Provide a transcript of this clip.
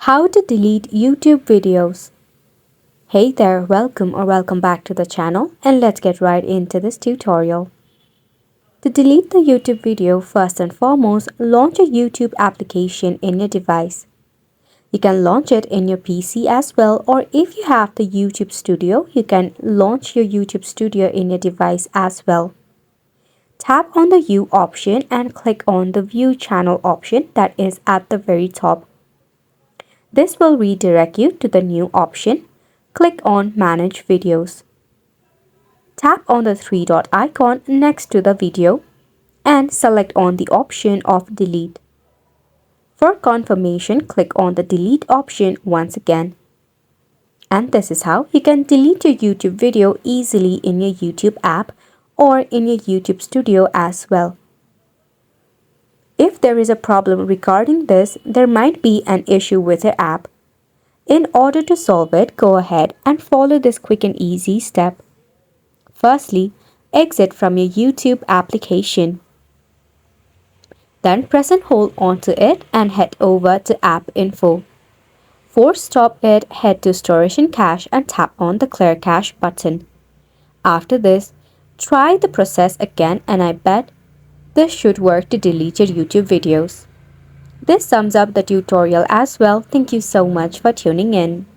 How to delete YouTube videos. Hey there, welcome back to the channel, and let's get right into this tutorial. To delete the YouTube video, first and foremost, launch a YouTube application in your device. You can launch it in your PC as well, or if you have the YouTube Studio, you can launch your YouTube Studio in your device as well. Tap on the View option and click on the View Channel option that is at the very top. This will redirect you to the new option. Click on Manage Videos. Tap on the three dot icon next to the video and select on the option of Delete. For confirmation, click on the Delete option once again. And this is how you can delete your YouTube video easily in your YouTube app or in your YouTube Studio as well. If there is a problem regarding this, there might be an issue with your app. In order to solve it, go ahead and follow this quick and easy step. Firstly, exit from your YouTube application. Then press and hold onto it and head over to App Info. Force stop it, head to Storage and Cache and tap on the Clear Cache button. After this, try the process again and I bet this should work to delete your YouTube videos. This sums up the tutorial as well. Thank you so much for tuning in.